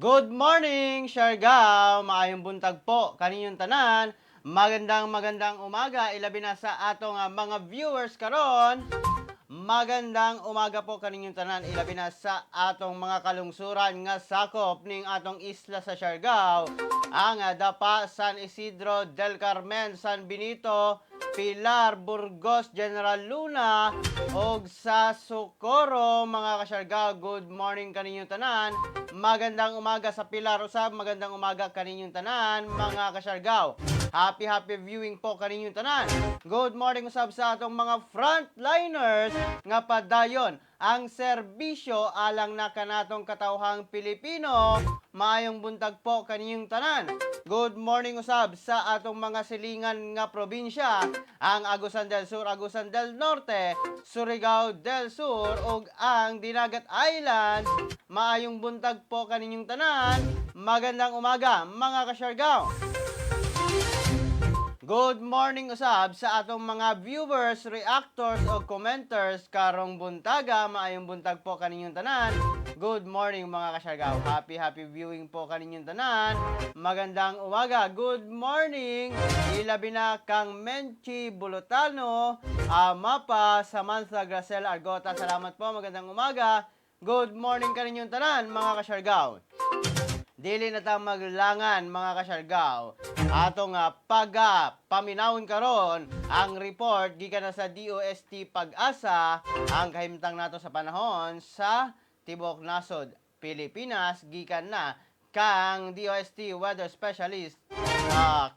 Good morning, Siargao! Maayong buntag po kaninyong tanan. Magandang umaga, ilabi na sa atong mga viewers karon. Magandang umaga po kaninyong tanan, ilabi na sa atong mga kalungsuran nga sakop ning atong isla sa Siargao. Ang Dapa, San Isidro, Del Carmen, San Benito, Pilar, Burgos, General Luna, og sa Socorro, mga kasyargao. Good morning kaninyong tanan. Magandang umaga sa Pilar usab, magandang umaga kaninyong tanan, mga kasyargao. Happy viewing po kaninyong tanan. Good morning usab sa atong mga frontliners nga padayon ang serbisyo alang na kanatong katawhang Pilipino. Maayong buntag po kaninyong tanan. Good morning usab sa atong mga silingan nga probinsya, ang Agusan del Sur, Agusan del Norte, Surigao del Sur ug ang Dinagat Islands. Maayong buntag po kaninyong tanan. Magandang umaga mga kasyargao. Good morning usab sa atong mga viewers, reactors o commenters karong buntaga. Maayong buntag po kaninyong tanan. Good morning mga kasyargao. Happy viewing po kaninyong tanan. Magandang umaga. Good morning. Ilabi na kang Menchi Bulutano, Mapa, Samantha Gracel Argota. Salamat po. Magandang umaga. Good morning kaninyong tanan mga kasyargao. Dili na ta maglangan mga kasyargao. Atong paminawon karon ang report gikan na sa DOST Pag-asa, ang kahimtang nato sa panahon sa Tibok Nasod, Pilipinas, gikan na kang DOST Weather Specialist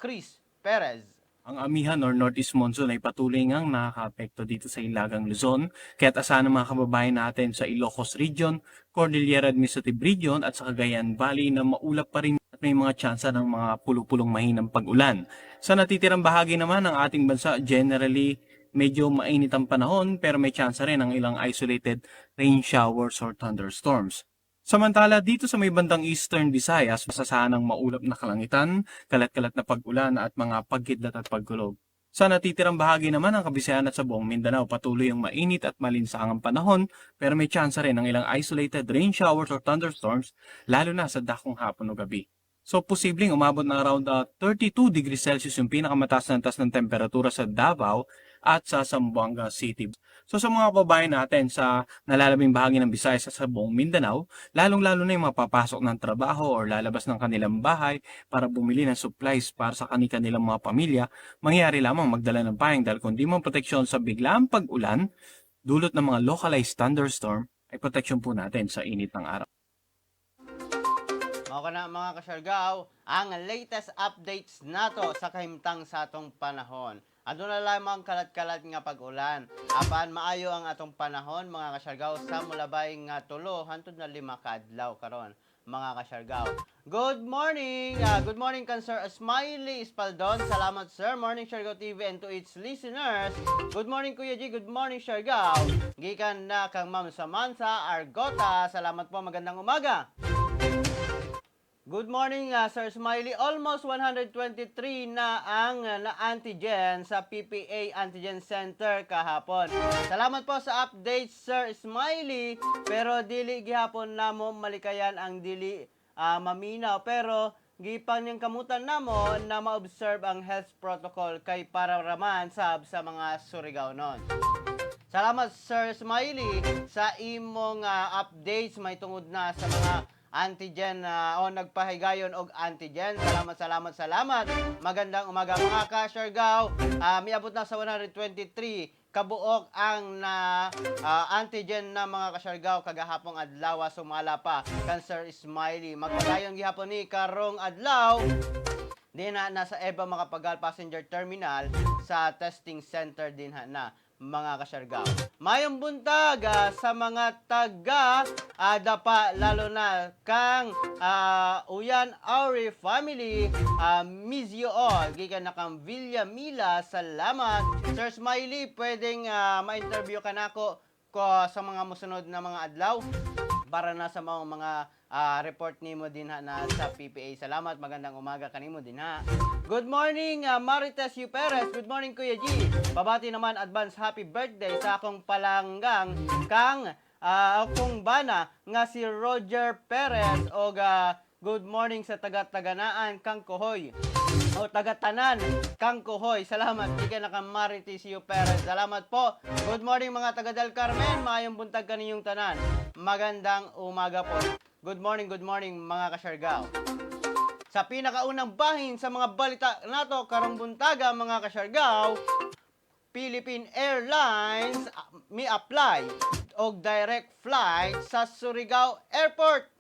Chris Perez. Ang amihan or northeast monsoon ay patuloy ngang nakakaapekto dito sa Ilagang Luzon, kaya't asahan ng mga kababayan natin sa Ilocos Region, Cordillera Administrative Region at sa Cagayan Valley na maulap pa rin at may mga tsansa ng mga pulupulong mahinang pag-ulan. Sa natitirang bahagi naman ng ating bansa, generally medyo mainit ang panahon pero may tsansa rin ng ilang isolated rain showers or thunderstorms. Samantala, dito sa may bandang Eastern Visayas, masasahan ng maulap na kalangitan, kalat-kalat na pag-ulan at mga pagkidlat at pagkulog. Sa natitirang bahagi naman ng Kabisayan at sa buong Mindanao, patuloy ang mainit at malinsangang panahon, pero may tsansa rin ng ilang isolated rain showers or thunderstorms, lalo na sa dakong hapon o gabi. So, posibleng umabot na around 32 degrees Celsius yung pinakamataas na taas ng temperatura sa Davao at sa Zamboanga City. So, sa mga kababayan natin sa nalalabing bahagi ng Visayas at sa buong Mindanao, lalong-lalo na yung mapapasok ng trabaho o lalabas ng kanilang bahay para bumili ng supplies para sa kanilang mga pamilya, mangyayari lamang magdala ng pahing dahil kung di mo proteksyon sa biglaang pag-ulan, dulot ng mga localized thunderstorm, ay proteksyon po natin sa init ng araw. Mao kana mga kasyargao, ang latest updates nato sa kahimtang sa atong panahon. Aduna lamang kalat-kalat nga pag-ulan. Apan maayo ang atong panahon mga kasyargao sa mulabay nga 3 hangtod na 5 ka adlaw karon mga kasyargao. Good morning. Good morning kan Sir Smiley Espaldon. Salamat sir. Morning Siargao TV and to its listeners. Good morning Kuya G. Good morning Siargao. Gikan na kang Ma'am Samantha Argota. Salamat po. Magandang umaga. Good morning, Sir Smiley. Almost 123 na ang na-antigen sa PPA Antigen Center kahapon. Salamat po sa update, Sir Smiley. Pero dili gihapon namo malikayan ang dili maminaw. Pero gipan yung kamutan namo na ma-observe ang health protocol kay para raman sa mga Surigao nun. Salamat, Sir Smiley, sa imong updates may tungod na sa mga antigen o nagpahigayon og antigen. Salamat. Magandang umaga mga ka-Siargao. Miabot na sa 123 kabuok ang antigen na mga ka-Siargao kagahapong adlaw. Sumala pa kan Sir Smiley. Magpadayon gihapon ni karong adlaw. Di na nasa EVA Makapagal Passenger Terminal sa testing center din na mga kasyargao. Mayong buntag sa mga taga Dapa, lalo na kang Uyan Auri family, miss you all. Gikan na kang Villa Mila, salamat. Sir Smiley, pwedeng ma-interview ka na ko sa mga musunod na mga adlaw para na sa mga report nimo din na sa PPA. Salamat, magandang umaga kanimo din ha. Good morning, Marites U. Perez. Good morning, Kuya G. Babati naman advance happy birthday sa akong palanggang kang akong bana nga si Roger Perez o Good morning sa taga-taganaan kang Kuhoy. O taga-tanan kang Kuhoy. Salamat. Ika na kang Maritisio Perez. Salamat po. Good morning mga taga Del Carmen. Maayong buntag kaninyong tanan. Magandang umaga po. Good morning mga kasyargaw. Sa pinakaunang bahin sa mga balita nato karong buntaga mga kasyargaw, Philippine Airlines may apply og direct flight sa Surigao Airport.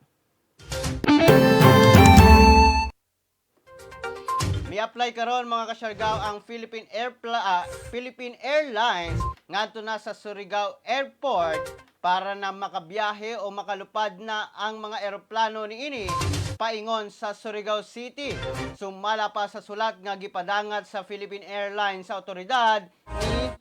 May apply karon mga kasyargaw ang Philippine Airlines ngadto na sa Surigao Airport para na makabiyahe o makalupad na ang mga eroplano niini paingon sa Surigao City. Sumala pa sa sulat nga gipadangat sa Philippine Airlines sa otoridad ni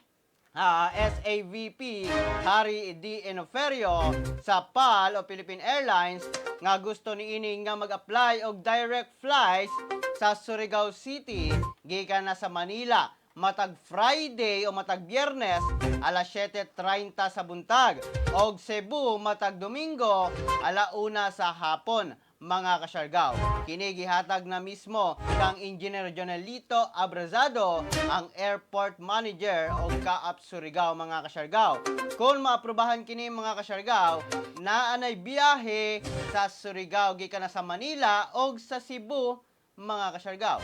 SAVP Harry D. Enoferio sa PAL o Philippine Airlines nga gusto niini nga mag-apply og direct flights sa Surigao City gikan na sa Manila matag Friday o matag Biyernes alas 7:30 sa buntag og Cebu matag Domingo ala 1 sa hapon mga kasyargaw. Kini gihatag na mismo kang Engineer Jonelito Abrazado ang airport manager o Kaap Surigao mga kasyargaw. Kung maaprubahan kini mga kasyargaw, naanay biyahe sa Surigao gikan na sa Manila o sa Cebu mga kasyargaw.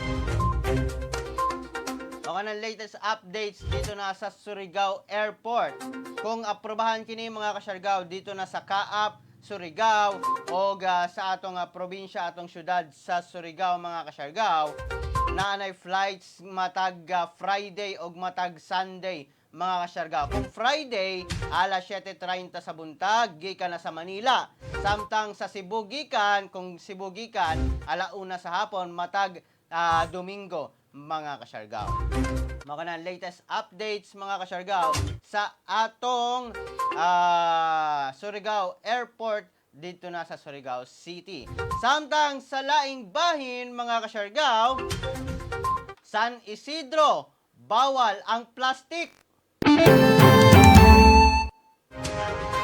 O kanang latest updates dito na sa Surigao Airport. Kung aprobahan kini mga kasyargaw dito na sa Kaap, Surigao o sa atong probinsya, atong syudad sa Surigao mga kasyargaw, naanay flights matag Friday o matag Sunday mga kasyargaw. Kung Friday, alas 7:30 sa buntag, gikan na sa Manila. Samtang sa Cebu gikan, kung Cebu gikan, ala 1 sa hapon, matag Domingo mga kasyargaw. Mga na latest updates mga kasyargaw sa atong Surigao Airport dito na sa Surigao City. Samtang sa laing bahin mga kasyargaw, San Isidro, bawal ang plastic.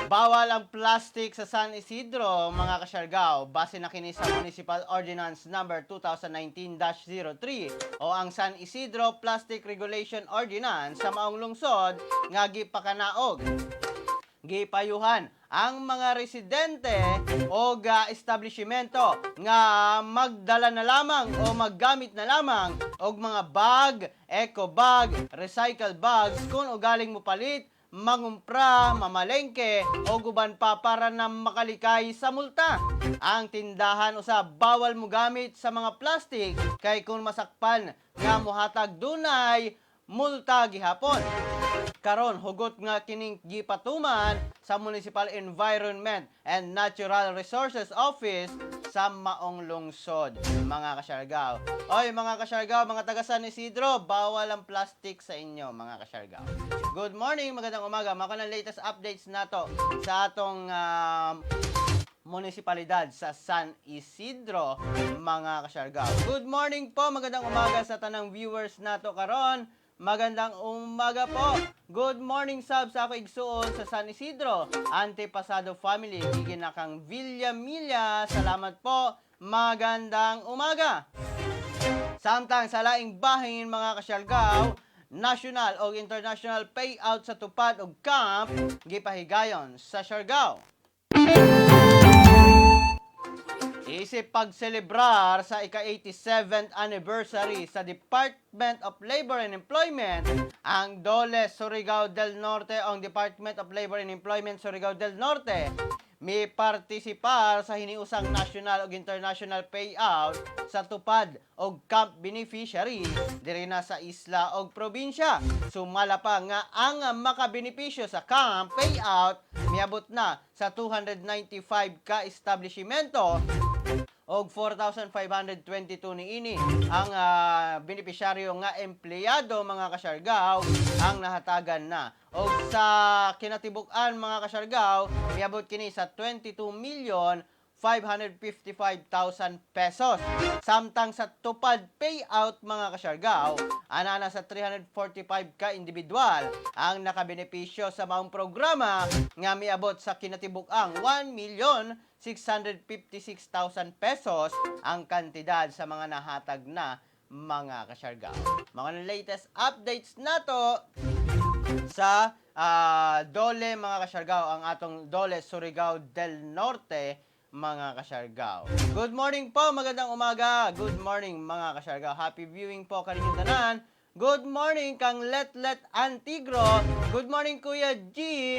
Bawal ang plastic sa San Isidro, mga kasyargaw, base na kini sa Municipal Ordinance number 2019-03 o ang San Isidro Plastic Regulation Ordinance sa maong lungsod nga gipakanaog. Gipayuhan ang mga residente o establishmento nga magdala na lamang o maggamit na lamang og mga bag, eco bag, recycle bags kung ugaling mo palit, mangumpra, mamalengke o guban pa para na makalikay sa multa. Ang tindahan usab bawal mo gamit sa mga plastic kay kung masakpan nga mohatag dunay multa gihapon. Karon hugot nga kining gipatuman sa Municipal Environment and Natural Resources Office sa maong lungsod mga kasyargaw. Oy mga kasyargaw, mga taga San Isidro, bawal ang plastic sa inyo mga kasyargaw. Good morning, magandang umaga. Maka ng latest updates nato sa atong munisipalidad sa San Isidro mga kasyargaw. Good morning po, magandang umaga sa tanang viewers nato karon. Magandang umaga po. Good morning sub sa ako igsuon sa San Isidro. Antepasado family, bigyan na kang Villamilla. Salamat po. Magandang umaga. Samtang sa laing bahin mga kasyargaw, national o international payout sa tupad o camp gipahigayon sa Siargao. Isip pagselebrar sa ika-87th anniversary sa Department of Labor and Employment, ang DOLE Surigao del Norte o ang Department of Labor and Employment Surigao del Norte may partisipar sa hiniusang national o international payout sa tupad o camp beneficiary diri na sa isla o probinsya. Sumala pa nga ang makabenepisyo sa camp payout miabot na sa 295 ka establishmento og 4,522 niini ang benepisyaryo nga empleyado mga kasyargaw ang nahatagan na. Og sa kinatibuk-an mga kasyargaw, miabot kini sa 22 555,000 pesos. Samtang sa tupad payout mga kasyargaw, anana sa 345 ka individual ang nakabenepisyo sa maong programa nga miabot sa kinatibuk-ang 1,656,000 pesos ang kantidad sa mga nahatag na mga kasyargaw. Mga latest updates nato sa Dole mga kasyargaw, ang atong Dole Surigao del Norte mga kasyargaw. Good morning po, magandang umaga. Good morning mga kasyargaw. Happy viewing po kaninyong tanan. Good morning kang Letlet Antigro. Good morning Kuya G.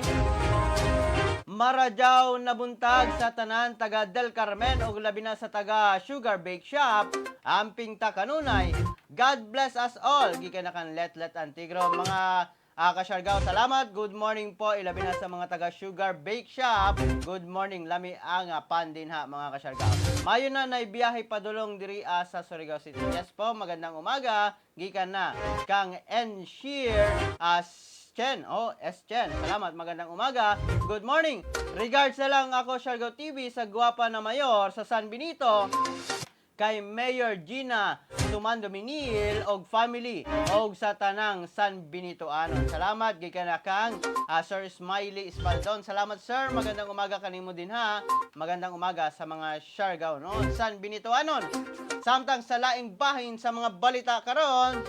Marajaw na buntag sa tanan taga Del Carmen o labi na sa taga Sugar Bake Shop. Amping ta kanunay. God bless us all. Gikan na kan Letlet Antigro. Mga kasyargaw, salamat. Good morning po. Ilabi na sa mga taga Sugar Bake Shop. Good morning. Lami ang pandin ha mga kasyargaw. Mayo na naibiyahe padulong diri sa Surigao City. Yes po, magandang umaga. Gikan na kang Enshire Chen. Chen. Salamat. Magandang umaga. Good morning. Regards na lang ako, Siargao TV, sa gwapa na mayor sa San Benito. Kay Mayor Gina Tumando Minil og family og sa tanang San Benitoanon. Salamat gikan na kang Sir Smiley Espaldon. Salamat sir, magandang umaga kanimo din ha. Magandang umaga sa mga Siargao no San Benitoanon. Samtang sa laing bahin sa mga balita karon,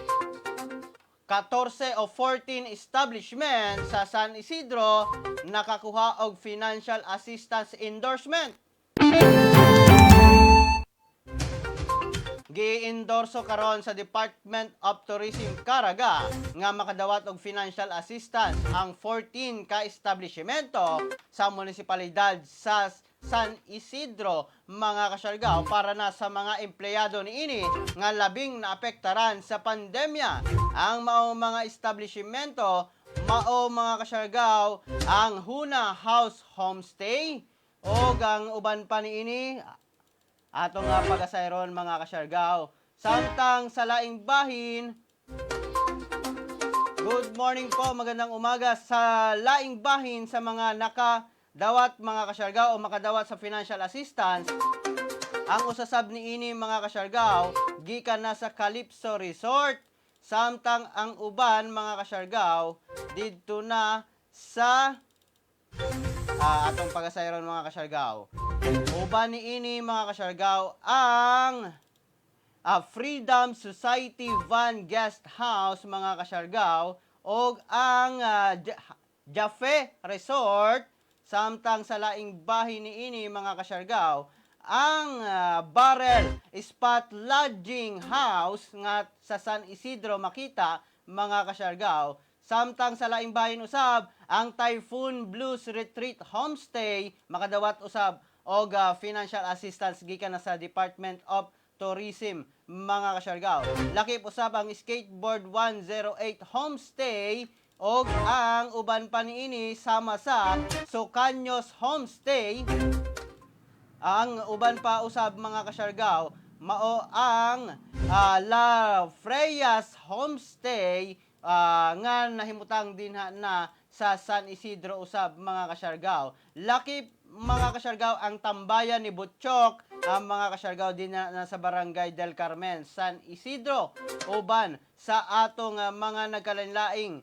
14 o 14 establishment sa San Isidro nakakuha og financial assistance endorsement. Gi-endorso karon sa Department of Tourism Caraga nga makadawat og financial assistance ang 14 ka establishmento sa munisipalidad sa San Isidro mga kasyargaw para na sa mga empleyado niini nga labing naapektaran sa pandemya. Ang mao mga establishmento mao mga kasyargaw ang Huna House Homestay o ang uban pa niini atong pag-asayron mga kasyargaw. Samtang sa laing bahin, good morning po, magandang umaga sa laing bahin sa mga nakadawat mga kasyargaw o makadawat sa financial assistance. Ang usasab niini mga kasyargaw gikan na sa Calypso Resort. Samtang ang uban mga kasyargaw didto na sa atong pag-asayron mga kasyargaw. Uban niini mga kasyargaw ang Freedom Society Van Guest House mga kasyargaw o ang Jaffe Resort. Samtang sa laing bahin niini mga kasyargaw ang Barrel Spot Lodging House nga sa San Isidro Makita mga kasyargaw. Samtang sa laing bahin usab ang Typhoon Blues Retreat Homestay makadawat usab og financial assistance gikan na sa Department of Tourism mga kasyargaw. Lakip usab ang Skateboard 108 Homestay og ang uban pa niini sama sa Sucaños Homestay. Ang uban pa usab mga kasyargaw mao ang La Freyas Homestay nga nahimutang din na sa San Isidro usab mga kasyargaw. Lakip mga kasyargaw ang tambayan ni Butchok ang mga kasyargaw din na sa Barangay del Carmen, San Isidro. Uban sa atong mga nagkalain-laing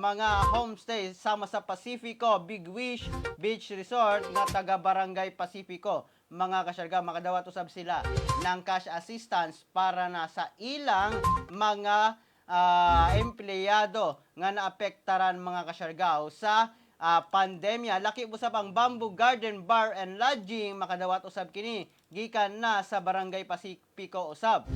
mga homestay sama sa Pacifico Big Wish Beach Resort nga taga Barangay Pacifico. Mga kasyargaw makadawat usab sila ng cash assistance para na sa ilang mga empleyado nga naapektaran mga kasyargaw sa pandemya. Laki usab ang Bamboo Garden Bar and Lodging makadawat usab kini gikan na sa Barangay Pacifico usab.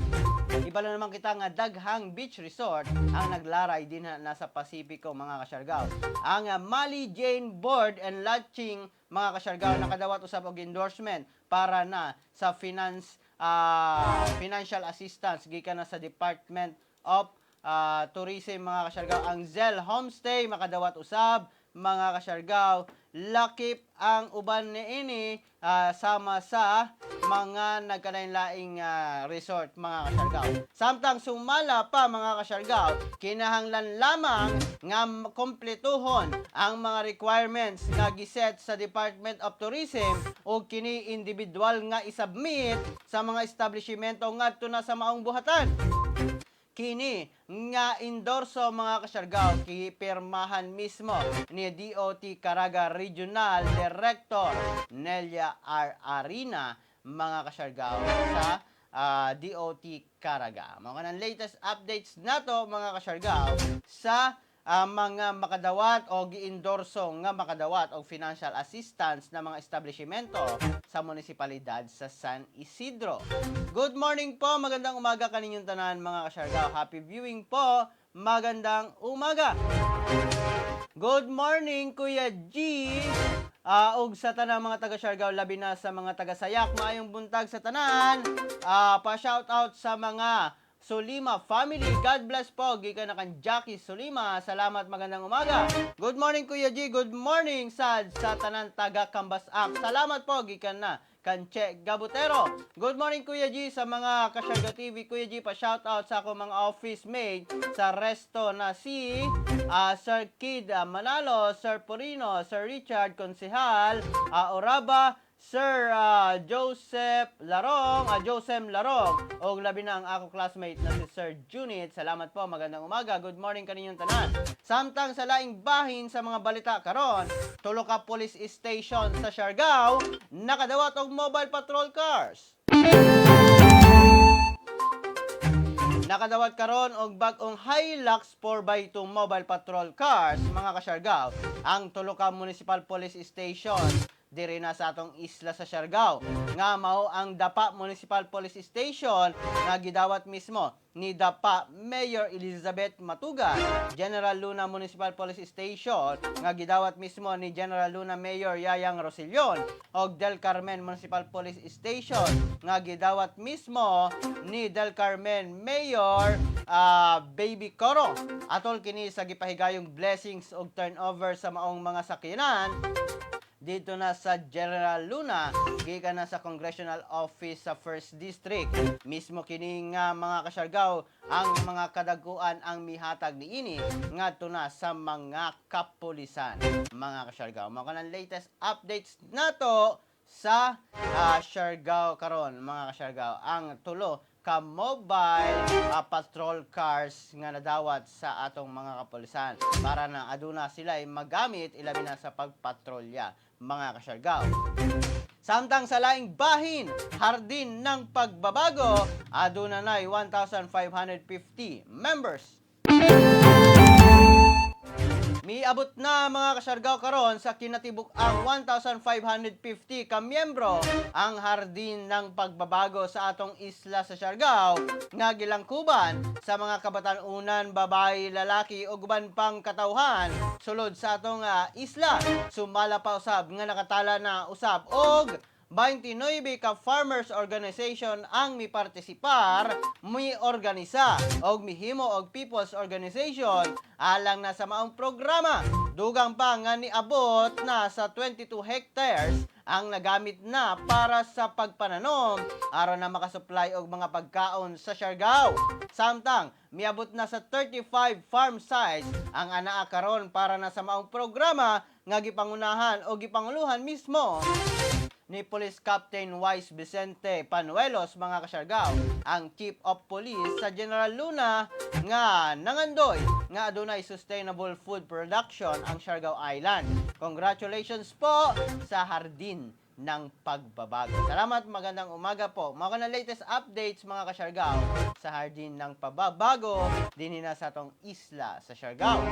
Iba na naman kita nga Daghang Beach Resort ang naglaray din na sa Pacifico mga kasyargaw. Ang Mali Jane Board and Lodging mga kasyargaw nakadawat usab og endorsement para na sa financial assistance gikan na sa Department of Tourism mga kasyargaw. Ang Zell Homestay makadawat usab mga kasyargaw. Lakip ang uban niini sama sa mga nagkalain-laing resort mga kasyargaw. Samtang sumala pa mga kasyargaw, kinahanglan lamang nga kompletuhon ang mga requirements nga giset sa Department of Tourism o kini individual nga isubmit sa mga establishmento ngadto na sa maong buhatan. Kini nga endorso mga kasyargaw kipirmahan mismo ni DOT Caraga Regional Director Nelia R. Arina mga kasyargaw sa DOT Caraga. Mga latest updates nato mga kasyargaw sa mga makadawat o giendorso nga makadawat og financial assistance na mga establishmento sa munisipalidad sa San Isidro. Good morning po, magandang umaga kaninyong tanan mga kasyargaw. Happy viewing po, magandang umaga. Good morning Kuya G. Og sa tanang mga taga-Siargao, labi na sa mga taga-Sayak, maayong buntag sa tanan. Pa-shoutout sa mga Solima family. God bless po. Gikan na kan Jackie Solima. Salamat, magandang umaga. Good morning Kuya G. Good morning Sad sa tanan taga Cambasak. Salamat po. Gikan na kan Che Gabutero. Good morning Kuya G sa mga Kasyargao TV. Kuya G, pa-shoutout sa ako mga office mate sa resto na si Sir Kid Manalo, Sir Porino, Sir Richard Konsehal, Oraba, Sir Joseph Larong, o labi na ang ako classmate na si Sir Junit. Salamat po, magandang umaga. Good morning kaninyong tanan. Samtang sa laing bahin sa mga balita karon, tulo ka police station sa Siargao nakadawat og mobile patrol cars. Nakadawat karon og bag-ong Hilux 4x2 mobile patrol cars mga kasyargaw ang tulo ka municipal police station diri na sa atong isla sa Siargao nga mao ang Dapa Municipal Police Station nga gidawat mismo ni Dapa Mayor Elizabeth Matuga, General Luna Municipal Police Station nga gidawat mismo ni General Luna Mayor Yayang Rosillon og Del Carmen Municipal Police Station nga gidawat mismo ni Del Carmen Mayor Baby Coro. Atol kini sa gipahigayong blessings og turnover sa maong mga sakyanan dito na sa General Luna, gikan na sa Congressional Office sa 1st District. Mismo kini nga mga kasyargaw, ang mga kadaguan ang mihatag niini ngadto na sa mga kapulisan. Mga kasyargaw, mga latest updates nato sa Siargao karon mga kasyargaw. Ang tulo ka mobile patrol cars nga nadawat sa atong mga kapulisan para na aduna sila ay magamit ilabi na sa pagpatrolya mga kasyargaw. Samtang sa laing bahin, hardin ng pagbabago, aduna nay 1,550 members. Miabot na mga kasyargaw karon sa kinatibuk ang 1,550 ka miyembro ang hardin ng pagbabago sa atong isla sa Siargao nga gilangkuban sa mga kabatan-unan, babae, lalaki ug uban pang katawhan sulod sa atong isla. Sumala pa usab nga nakatala na usab og 29 ka farmers organization ang mipartisipar, mi-organisa og mihimo og people's organization alang na sa maong programa. Dugang pa nga niabot na sa 22 hectares ang nagamit na para sa pagpananom aron na makasupply og mga pagkaon sa Siargao. Samtang miabot na sa 35 farm sites ang anaa karon para na sa maong programa nga gipangunahan o gipanguluhan mismo ni Police Captain Wise Vicente Panuelos mga kasyargaw, ang Chief of Police sa General Luna nga nangandoy nga adunay sustainable food production ang Siargao Island. Congratulations po sa hardin ng pagbabago. Salamat, magandang umaga po. Mga latest updates mga kasyargaw sa hardin ng pagbabago din na sa atong isla sa Siargao.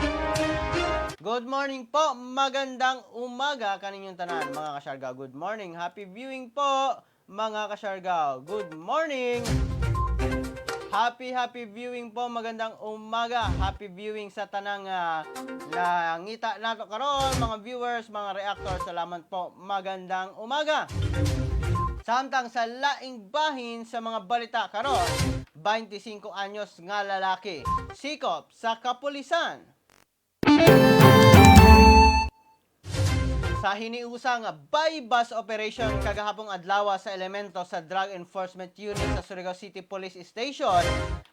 Good morning po, magandang umaga kaninyong tanan mga kasyargaw. Good morning, happy viewing po mga kasyargaw. Good morning. Happy viewing po, magandang umaga. Happy viewing sa tanang nangita nato karon mga viewers, mga reactors. Salamat po. Magandang umaga. Samtang sa laing bahin sa mga balita karon, 25 anyos nga lalaki, sikop sa kapulisan. Sa hiniusang buy-bus operation kagahapong adlaw sa elemento sa Drug Enforcement Unit sa Surigao City Police Station,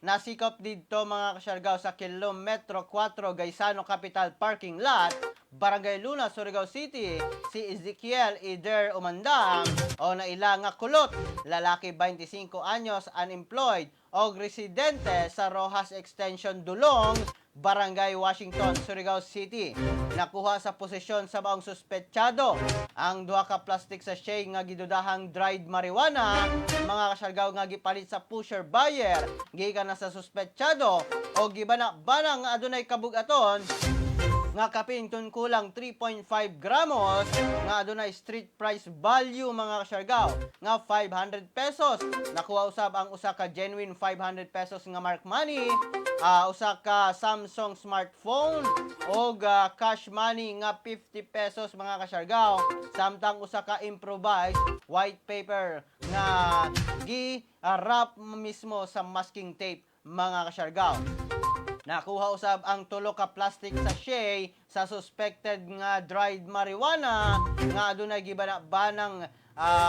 nasikop didto mga kasyargaw sa kilometro 4 Gaisano Capital Parking Lot, Barangay Luna, Surigao City, si Ezekiel Ider Umandang o naila nga kulot, lalaki 25 anyos, unemployed o residente sa Rojas Extension Dulong, Barangay Washington, Surigao City. Nakuha sa posisyon sa maong suspetsyado ang duha ka plastic sachet nga gidudahang dried marijuana, mga kasyargaw nga gipalit sa pusher buyer gikan na sa suspetsyado o gibana-bana nga adunay kabug-aton nga kapin kun kulang 3.5 gramos nga adunay street price value mga kasyargaw nga 500 pesos. Nakuha usab ang usa ka genuine 500 pesos nga mark money, usa ka Samsung smartphone o cash money nga 50 pesos mga kasyargaw, samtang usa ka improvised white paper nga gi-wrap mismo sa masking tape mga kasyargaw. Nakuha usab ang tulo ka plastic sachet sa suspected nga dried marijuana nga adunay gibana-banang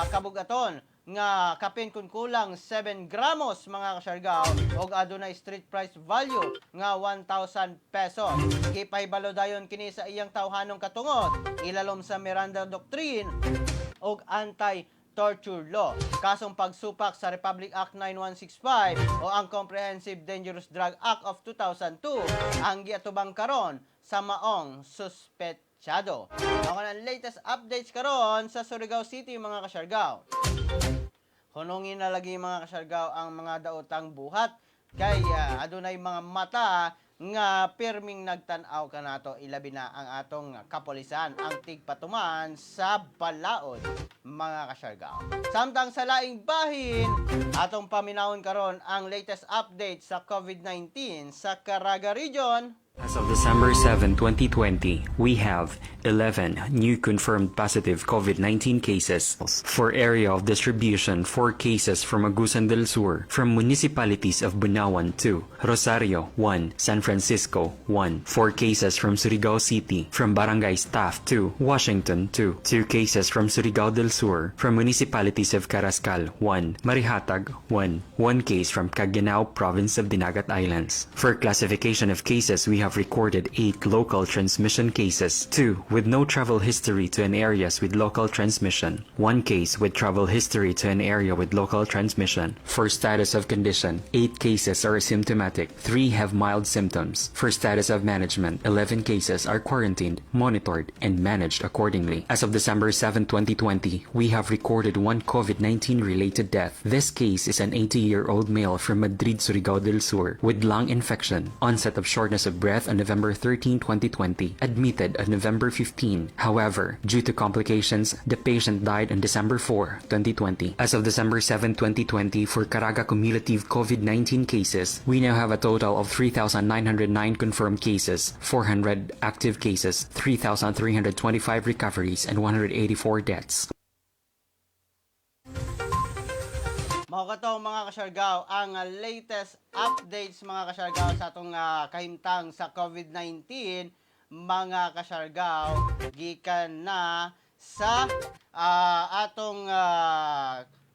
kabug-aton nga kapin kun kulang 7 gramos mga kasyargaw og adunay street price value nga 1,000 pesos. Gipahibalo dayon kini sa iyang tawhanong katungod ilalom sa Miranda Doctrine og Anti-Torture Law, kasong pagsupak sa Republic Act 9165 o ang Comprehensive Dangerous Drug Act of 2002 ang giatubang karon sa maong suspetsyado. Ako ang latest updates karon sa Surigao City mga kasyargaw. Hunungin na lagi mga kasyargaw ang mga daotang buhat kay adunay mga mata nga pirming nagtan-aw kanato, ilabi na ang atong kapolisan ang tigpatuman sa balaod mga kasyargaw. Samtang sa laing bahin, atong paminawon karon ang latest update sa COVID-19 sa Caraga Region. As of December 7, 2020, we have 11 new confirmed positive COVID-19 cases. For area of distribution, 4 cases from Agusan del Sur, from municipalities of Bunawan 2, Rosario 1, San Francisco 1, 4 cases from Surigao City, from Barangay Staff 2, Washington 2, 2 cases from Surigao del Sur, from municipalities of Carrascal 1, Marihatag 1, 1 case from Caguinao Province of Dinagat Islands. For classification of cases, we have recorded 8 local transmission cases, 2 with no travel history to an areas with local transmission, 1 case with travel history to an area with local transmission. For status of condition, 8 cases are asymptomatic, 3 have mild symptoms. For status of management, 11 cases are quarantined, monitored, and managed accordingly. As of December 7, 2020, we have recorded 1 COVID-19 related death. This case is an 80-year-old male from Madrid, Surigao del Sur with lung infection, onset of shortness of breath on November 13, 2020, admitted on November 15. However, due to complications, the patient died on December 4, 2020. As of December 7, 2020, for Caraga cumulative COVID-19 cases, we now have a total of 3,909 confirmed cases, 400 active cases, 3,325 recoveries, and 184 deaths. Mao kato mga kasyargaw ang latest updates mga kasyargaw sa atong kahimtang sa COVID-19 mga kasyargaw gikan na sa atong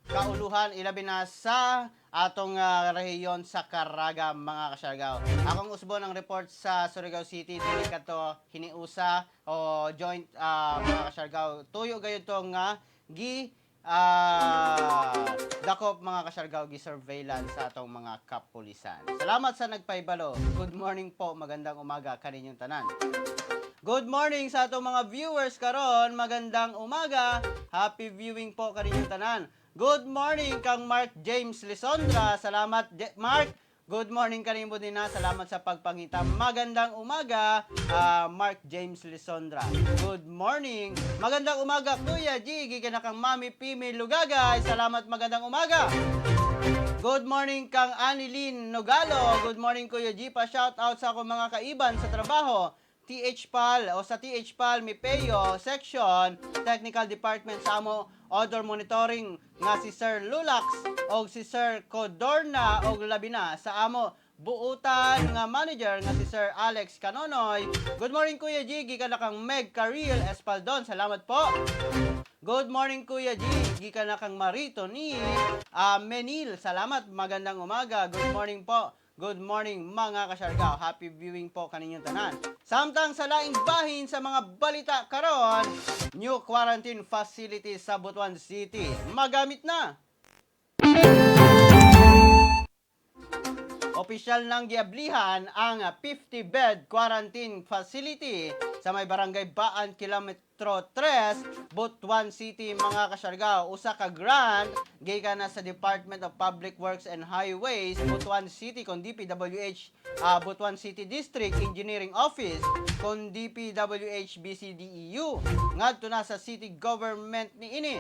kauluhan ilabi na sa atong rehiyon sa Caraga mga kasyargaw. Akong usbon ang report sa Surigao City dili kato hiniusa o joint mga kasyargaw. Tuyo gayud tong dakop mga kasyargaw gi-surveillance sa atong mga kapulisan. Salamat sa nagpaybalo. Good morning po, magandang umaga kaninyong tanan. Good morning sa atong mga viewers karon, magandang umaga. Happy viewing po kaninyong tanan. Good morning kang Mark James Lisondra. Salamat Mark. Good morning kanimo din na. Salamat sa pagpangita. Magandang umaga, Mark James Lisondra. Good morning. Magandang umaga, Kuya G. Gikan kang Mami Pimi Lugagay. Salamat, magandang umaga. Good morning kang Anilin Nogalo. Good morning, Kuya G. Pa-shout out sa akong mga kaiban sa trabaho. THPAL o sa THPAL Mipeo Section Technical Department sa amo Odor Monitoring nga si Sir Lulax o si Sir Codorna o labi na sa amo buutan nga manager nga si Sir Alex Canonoy. Good morning Kuya G, gikan na kang Meg Caril Espaldon. Salamat po. Good morning Kuya G, gikan na kang Marito ni Menil. Salamat, magandang umaga. Good morning po. Good morning mga kasyargaw. Happy viewing po kaninyong tanan. Samtang sa laing bahin sa mga balita karon, new quarantine facilities sa Butuan City magamit na. Opisyal ng giablihan ang 50-bed quarantine facility sa may barangay Baan, Kilometro 3, Butuan City, mga kasyargaw. Usa ka grant gikan na sa Department of Public Works and Highways, Butuan City, kon DPWH, Butuan City District Engineering Office, kon DPWH BCDEU, ngadto na sa city government ni ini.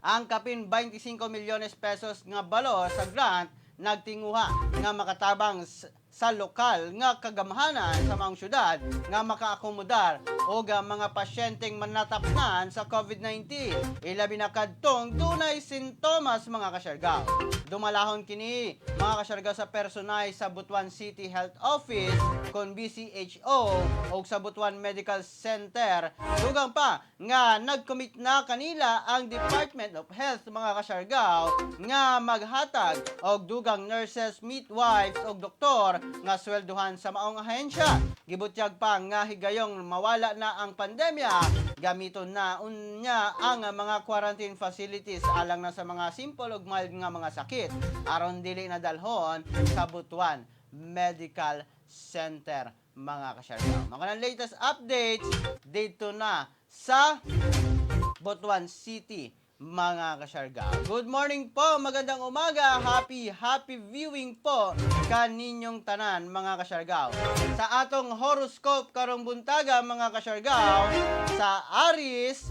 Ang kapin 25 milyones pesos nga balo sa grant nagtinguha nga makatabang sa lokal nga kagamhanan sa mga syudad nga makaakomodar o mga pasyenteng manatapnan sa COVID-19. Ilabi na kadtong dunay sintomas, mga kasyargaw. Dumalahon kini mga kasyargaw sa personay sa Butuan City Health Office kon BCHO o sa Butuan Medical Center. Dugang pa nga nagcommit na kanila ang Department of Health, mga kasyargaw, nga maghatag og dugang nurses, midwives og doktor nga swelduhan sa maong ahensya. Gibutyag pa nga higayong mawala na ang pandemya, gamiton na unya ang mga quarantine facilities alang na sa mga simple ug mild nga mga sakit aron dili na dalhon sa Butuan Medical Center, mga kasyargaw. Mga latest updates dito na sa Butuan City, mga kasyargaw. Good morning po, magandang umaga, happy viewing po kaninyong tanan, mga kasyargaw. Sa atong horoscope karong buntaga, mga kasyargaw, sa Aries,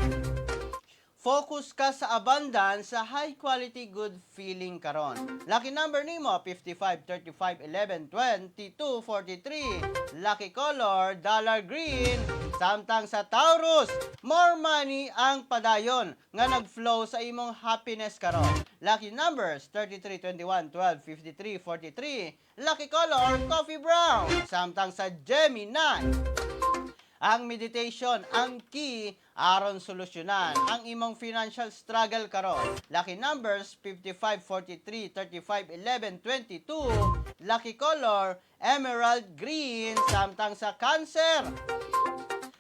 focus ka sa abundance, sa high quality good feeling karon. Lucky number nimo 55, 35, 11, 22, 43. Lucky color dollar green. Samtang sa Taurus, more money ang padayon nga nagflow sa imong happiness karon. Lucky numbers 33, 21, 12, 53, 43. Lucky color coffee brown. Samtang sa Gemini, ang meditation ang key aron solusyonan ang imong financial struggle karon. Lucky numbers 55, 43, 35, 11, 22. Lucky color emerald green. Samtang sa Cancer,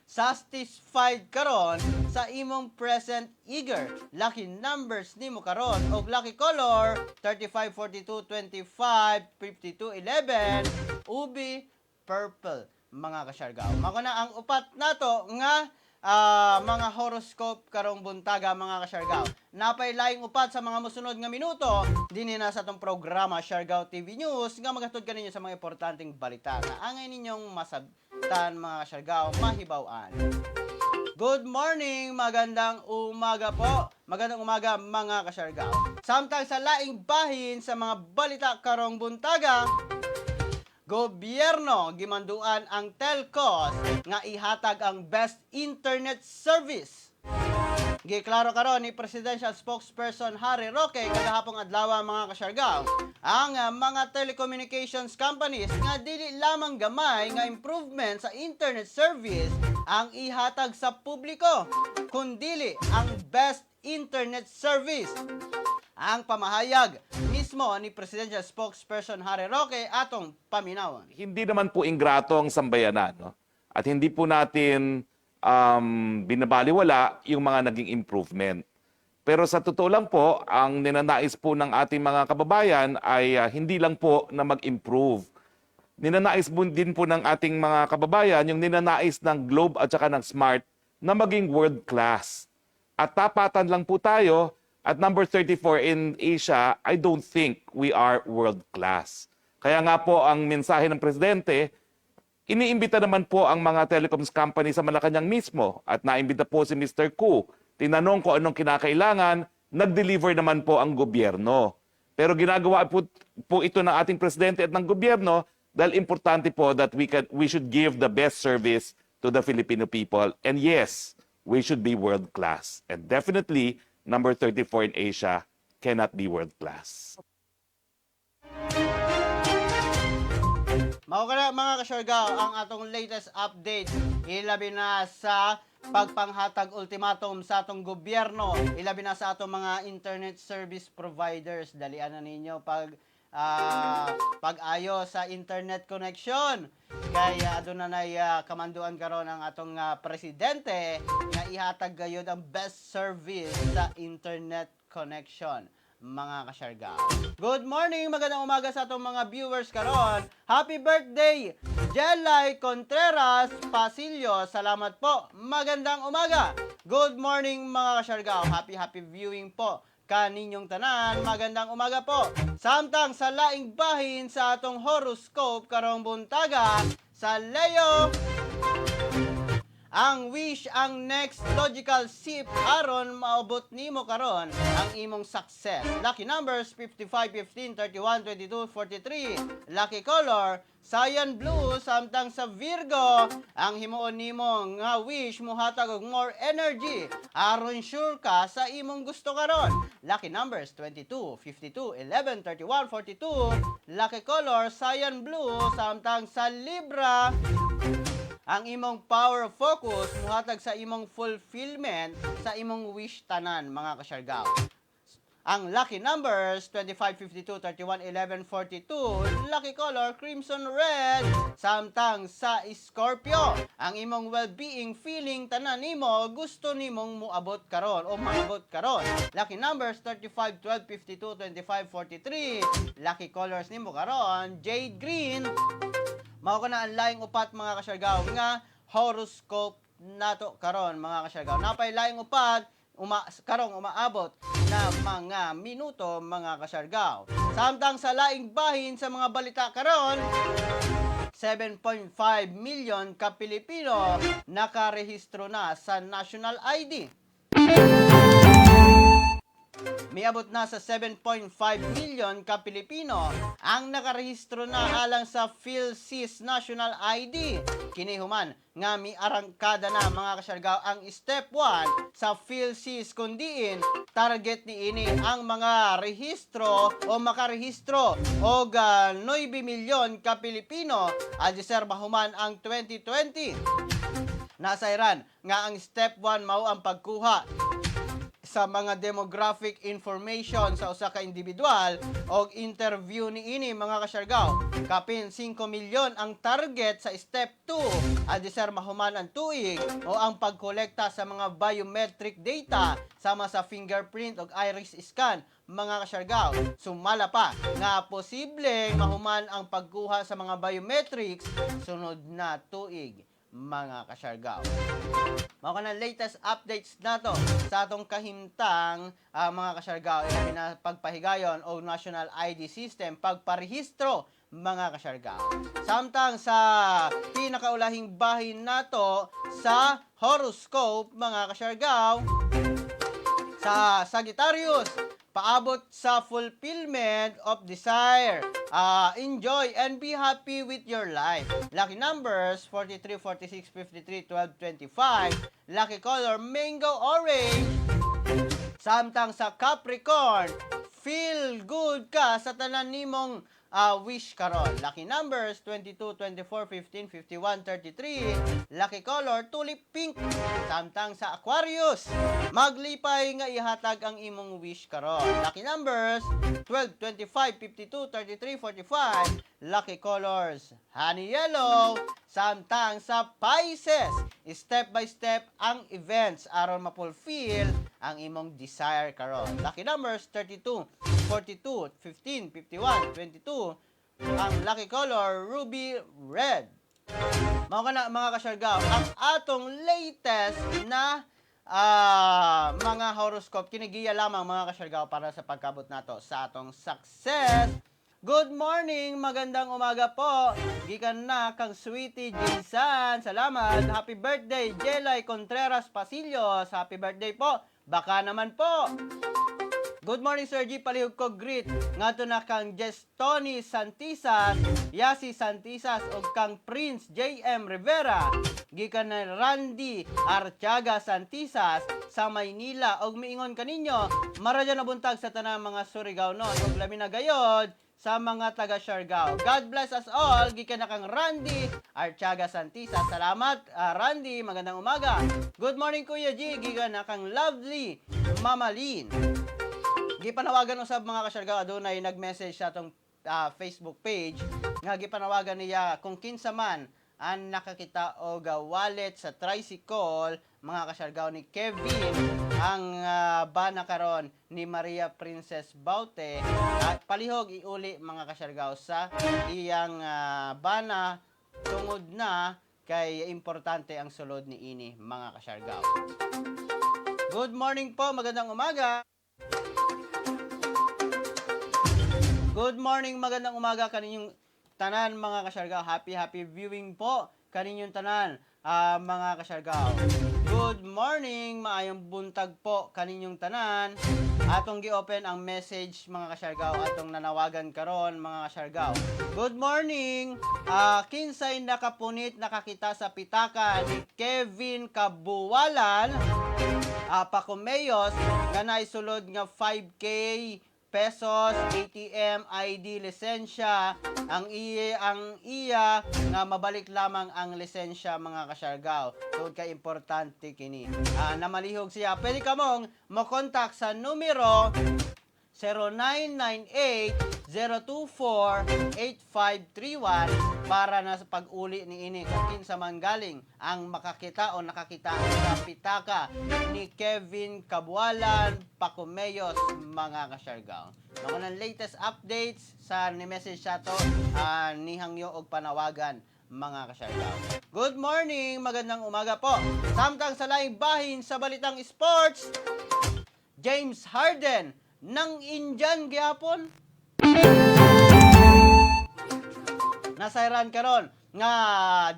satisfied karon sa imong present eager. Lucky numbers nimo karon og lucky color 35, 42, 25, 52, 11. Ubi purple, mga kasyargaw. Mako na ang upat nato nga mga horoscope karong buntaga, mga kasyargaw. Napay laing upat sa mga mosunod nga minuto dinhi na sa atong programa Siargao TV News nga magatod kaninyo sa mga importanteng balita nga angay ninyong masabtan, mga kasyargaw, mahibaw-an. Good morning, magandang umaga po. Magandang umaga, mga kasyargaw. Samtang sa laing bahin sa mga balita karong buntaga, gobyerno gimanduan ang telcos nga ihatag ang best internet service. Giklaro karon ni Presidential Spokesperson Harry Roque kagahapong adlaw, mga kasyargaw, ang mga telecommunications companies nga dili lamang gamay nga improvement sa internet service ang ihatag sa publiko, kundili ang best internet service. Ang pamahayag mismo ni Presidential Spokesperson Harry Roque atong paminawon. Hindi naman po ingrato ang sambayanan, no? At hindi po natin binabaliwala yung mga naging improvement. Pero sa totoo lang po, ang ninanais po ng ating mga kababayan ay hindi lang po na mag-improve. Ninanais din po ng ating mga kababayan yung ninanais ng Globe at saka ng Smart na maging world class. At tapatan lang po tayo. At number 34 in Asia, I don't think we are world class. Kaya nga po ang mensahe ng Presidente, iniimbita naman po ang mga telecoms company sa Malacanang mismo at naimbita po si Mr. Koo. Tinanong ko anong kinakailangan, nag-deliver naman po ang gobyerno. Pero ginagawa po ito ng ating Presidente at ng gobyerno dahil importante po that we should give the best service to the Filipino people. And yes, we should be world class. And definitely, number 34 in Asia cannot be world class. Mga kasyargaw, ang atong latest update, ilabi na sa pagpanghatag ultimatum sa atong gobyerno, ilabi na sa atong mga internet service providers. Dalian na ninyo pag-ayo sa internet connection. Kaya doon na kamanduan karon ang atong presidente nga ihatag gayud ang best service sa internet connection, mga kasyarga. Good morning, magandang umaga sa atong mga viewers karon. Happy birthday, Jelay Contreras Pasillo. Salamat po. Magandang umaga. Good morning, mga kasyarga. Happy viewing po kaninyong tanan. Magandang umaga po. Samtang sa laing bahin sa atong horoscope karong buntaga sa Leo, ang wish ang next logical sip aron maabot nimo karon ang imong success. Lucky numbers 55, 15, 31, 22, 43. Lucky color cyan blue. Samtang sa Virgo, ang himuon nimo nga wish mohatag og more energy aron sure ka sa imong gusto karon. Lucky numbers 22, 52, 11, 31, 42. Lucky color cyan blue. Samtang sa Libra, ang imong power focus muhatag sa imong fulfillment sa imong wish tanan, mga kasyargaw. Ang lucky numbers 25, 52, 31, 11, 42. Lucky color crimson red. Samtang sa Scorpio, ang imong well-being feeling tanan nimo gusto nimong muabot karon o maabot karon. Lucky numbers 35, 12, 52, 25, 43. Lucky colors nimo karon jade green. Mao na ang laing upat, mga kasyargaw, nga horoscope nato karon, mga kasyargaw. Napay laing upat karong umaabot na mga minuto, mga kasyargaw. Samtang sa laing bahin sa mga balita karon, 7.5 million ka Pilipino nakarehistro na sa National ID. Miabot na sa 7.5 million ka Pilipino ang nakarehistro na alang sa PhilSys National ID. Kinihuman nga miarangkada na, mga kasyargaw, ang step 1 sa PhilSys kundiin target ni ini ang mga rehistro o makarehistro og 9 milyon ka Pilipino adserba human ang 2020. Nasayran nga ang step 1 mao ang pagkuha sa mga demographic information sa usa ka individual og interview ni ini, mga kasyargaw. Kapin 5 milyon ang target sa step 2 adisar mahuman ang tuig o ang pagkolekta sa mga biometric data sama sa fingerprint og iris scan, mga kasyargaw. Sumala pa nga posibleng mahuman ang pagkuha sa mga biometrics sunod na tuig, mga kasyargaw. Mao ka na latest updates nato sa atong kahimtang mga kasyargaw, na pagpahigayon o National ID System pagparehistro, mga kasyargaw. Samtang sa pinakaulahing bahin nato sa horoscope, mga kasyargaw, sa Sagittarius, paabot sa fulfillment of desire. Enjoy and be happy with your life. Lucky numbers 43, 46, 53, 12, 25. Lucky color mango orange. Samtang sa Capricorn, feel good ka sa tanan nimong wish karon. Lucky numbers 22, 24, 15, 51, 33. Lucky color tulip pink. Samtang sa Aquarius, maglipay nga ihatag ang imong wish karon. Lucky numbers 12, 25, 52, 33, 45. Lucky colors honey yellow. Samtang sa Pisces, step by step ang events aron ma-fulfill ang imong desire karon. Lucky numbers 32, 42, 15, 51, 22. Ang lucky color ruby red. Mao kana, mga kasyargaw, ang atong latest na mga horoscope kinigiya lamang, mga kasyargaw, para sa pagkabot nato sa atong success. Good morning, magandang umaga po. Gikan na kang Sweetie Jinsan. Salamat. Happy birthday, Jelay Contreras Pasillo. Happy birthday po. Baka naman po. Good morning, Sir G. Palihog ko greet. Ngato na kang Tony Santisas, Yasi Santisas, o kang Prince J.M. Rivera. Gikan na Randy Artiaga Santisas sa Maynila. Og miingon kaninyo, maradya na buntag sa tanang mga Surigao noon. Og labi na gayod, sa mga taga Siargao. God bless us all. Gikan na kang Randy Artiaga Santisa. Salamat, Randy. Magandang umaga. Good morning, Kuya G. Gikan na kang lovely Mama Lynn. Gipanawagan usab mga ka-Siargao, adunay nag-message sa atong Facebook page nga gipanawagan niya kung kinsa man ang nakakita og wallet sa tricycle mga ka-Siargao ni Kevin ang bana karon ni Maria Princess Baute, palihog iuli mga ka-Siargao sa iyang bana tungod na kay importante ang sulod ni ini mga ka-Siargao. Good morning po, magandang umaga. Good morning, magandang umaga kaninyong tanan mga ka-Siargao. Happy viewing po kaninyong tanan mga ka-Siargao. Good morning, maayong buntag po kaninyong tanan. Atong gi-open ang message mga ka-Siargao, atong nanawagan karon mga ka-Siargao. Good morning. Kinsay nakapunit nakakita sa pitaka ni Kevin Kabuwalan Pacomeyos nga naisulod nga 5K pesos, ATM, ID, lisensya, ang iya nga mabalik lamang ang lisensya mga ka-Siargao. Tungod kay importante kini. Namalihog siya. Pwede ka mong mo-contact sa numero 0998-024-8531 para na sa pag-uli ni ini kung kinsa man galing ang makakita o nakakita sa pitaka ni Kevin Kabuwalan Pacomeyos mga ka-Siargao. Mga ng latest updates sa ni-message sa to ni hangyo og panawagan mga ka-Siargao. Good morning, magandang umaga po. Samtang sa laing bahin sa balitang sports, James Harden ng Indian gyapon. Nasairan karon nga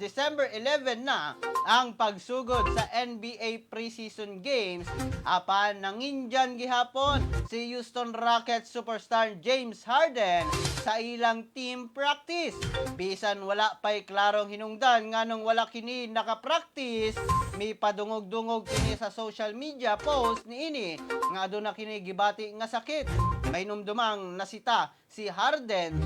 December 11 na ang pagsugod sa NBA preseason games apan ng Indian gihapon si Houston Rockets superstar James Harden sa ilang team practice. Bisan wala pa'y klarong hinungdan nganong wala kini nakapractice, may padungog-dungog kini sa social media post ni ini nga aduna kini gibati nga sakit. May numdumang nasita si Harden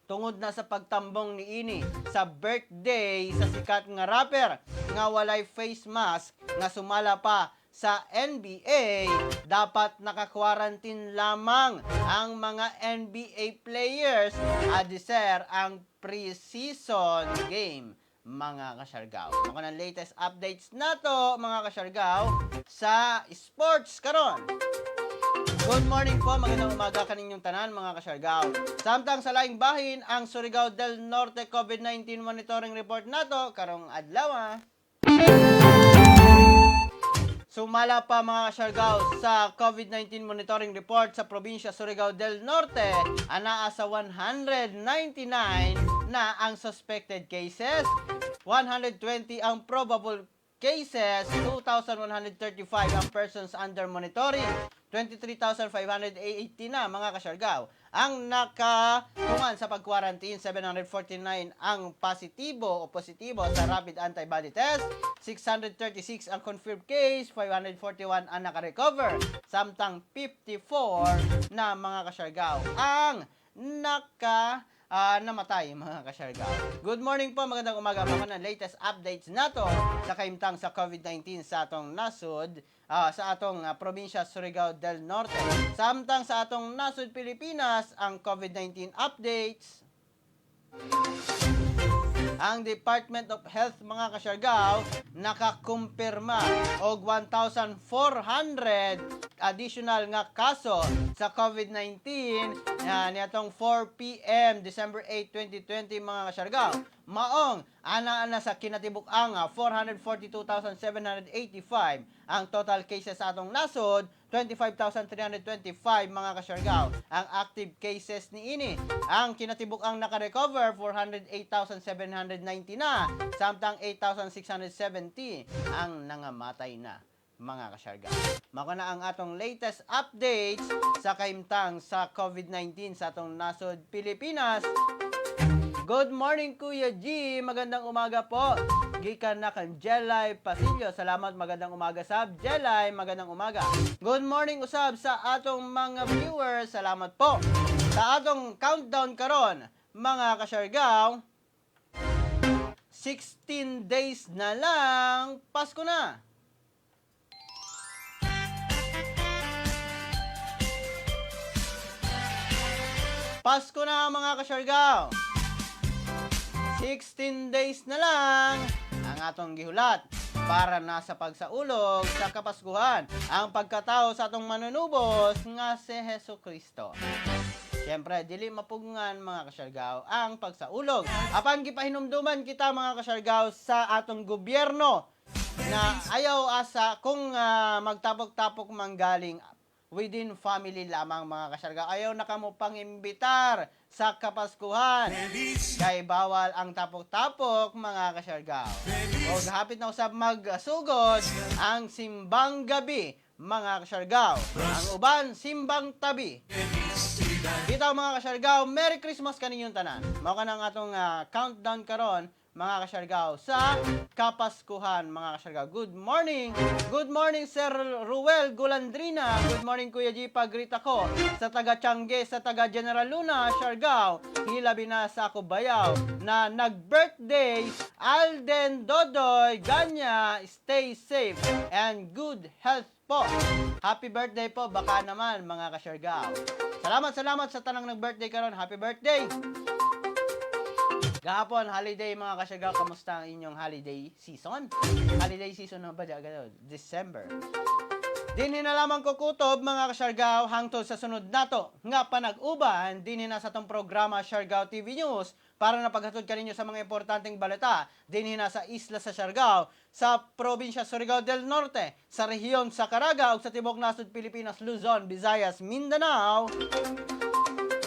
tungod na sa pagtambong ni ini sa birthday sa sikat nga rapper nga walay face mask nga sumala pa sa NBA, dapat naka-quarantine lamang ang mga NBA players adiser ang preseason game mga ka-Siargao. Mga ng latest updates nato mga ka-Siargao sa sports karon. Good morning po, magandang umaga kaninyong tanan mga ka-Siargao. Samtang sa laing bahin ang Surigao del Norte COVID-19 monitoring report nato karong adlaw. Sumala pa mga ka-Siargao sa COVID-19 monitoring report sa probinsya Surigao del Norte, anaa sa 199 na ang suspected cases, 120 ang probable cases, 2,135 ang persons under monitoring, 23,580 na mga ka-Siargao ang nakatungan sa pag-quarantine, 749 ang positibo sa rapid antibody test, 636 ang confirmed case, 541 ang naka-recover, samtang 54 na mga ka-Siargao ang namatay mga ka-Siargao. Good morning po, magandang umaga. Mga ng latest updates nato sa kaimtang sa COVID-19 sa atong nasud sa atong probinsya Surigao del Norte. Samtang sa atong nasud Pilipinas, ang COVID-19 updates. Ang Department of Health mga ka-Siargao nakakumpirma og 1,400 additional nga kaso sa COVID-19 niatong 4 p.m. December 8, 2020 mga ka-Siargao. Maong ana sa kinatibuk-ang 442,785 ang total cases sa atong nasod, 25,325 mga ka-Siargao ang active cases ni ini. Ang kinatibuk-ang naka-recover 408,790 na, samtang 8,670 ang nangamatay na mga ka-Siargao. Mako na ang atong latest updates sa kaimtang sa COVID-19 sa atong nasod Pilipinas. Good morning Kuya G, magandang umaga po. gikan na kan Jelay Pasillo. Salamat, magandang umaga sab. Jelay, magandang umaga. Good morning usab sa atong mga viewers. Salamat po. Sa atong countdown karon, mga kasyargaw, 16 days na lang, Pasko na. Pasko na mga kasyargaw. 16 days na lang ang atong gihulat para na sa pagsaulog sa Kapaskuhan ang pagkatao sa atong manunubos nga si Hesus Kristo. Siyempre, dili mapugngan mga kasyargaw ang pagsaulog. Apan gipahinumduman kita mga kasyargaw sa atong gobyerno na ayaw asa kung magtapok-tapok manggaling within family lamang mga kasyargaw. Ayaw na kamo pangimbitar sa Kapaskuhan. Kay bawal ang tapok-tapok mga kasyargaw. O hapit na usab magsugod ang simbang gabi mga kasyargaw. Ang uban simbang tabi. Bitaw mga kasyargaw, Merry Christmas kaninyong tanan. Mao ka ng atong countdown karon mga kasyargaw sa Kapaskuhan mga kasyargaw. Good morning. Good morning Sir Ruel Gulandrina. Good morning Kuya G pagrita ko sa taga Tiangge, sa taga General Luna, Siargao. Hilabi na sa ako bayaw na nag-birthday Alden Dodoy Ganya. Stay safe and good health po. Happy birthday po baka naman mga kasyargaw. Salamat sa tanang nag-birthday karon. Happy birthday. Gahapon, holiday mga kasyargaw, kamusta ang inyong holiday season? Holiday season na ba dyan? December. Dinhi na lamang kukutob mga kasyargaw hangtod sa sunod nato nga panag-uban dinhi na sa tong programa Siargao TV News para na paghatod kaninyo sa mga importanteng balita dinhi na sa isla sa Siargao, sa probinsya Surigao del Norte, sa rehiyon sa Caraga ug sa tibok nasod Pilipinas, Luzon, Visayas, Mindanao.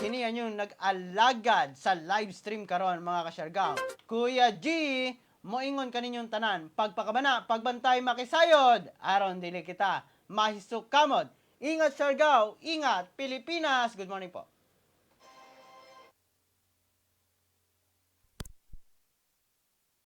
Kini yung nag-alagad sa live stream karon mga kasyargaw. Kuya G, moingon kaninyong tanan, pagpakabana, pagbantay makisayod, aron dili kita mahisuk kamod. Ingat Siargao, ingat Pilipinas. Good morning po.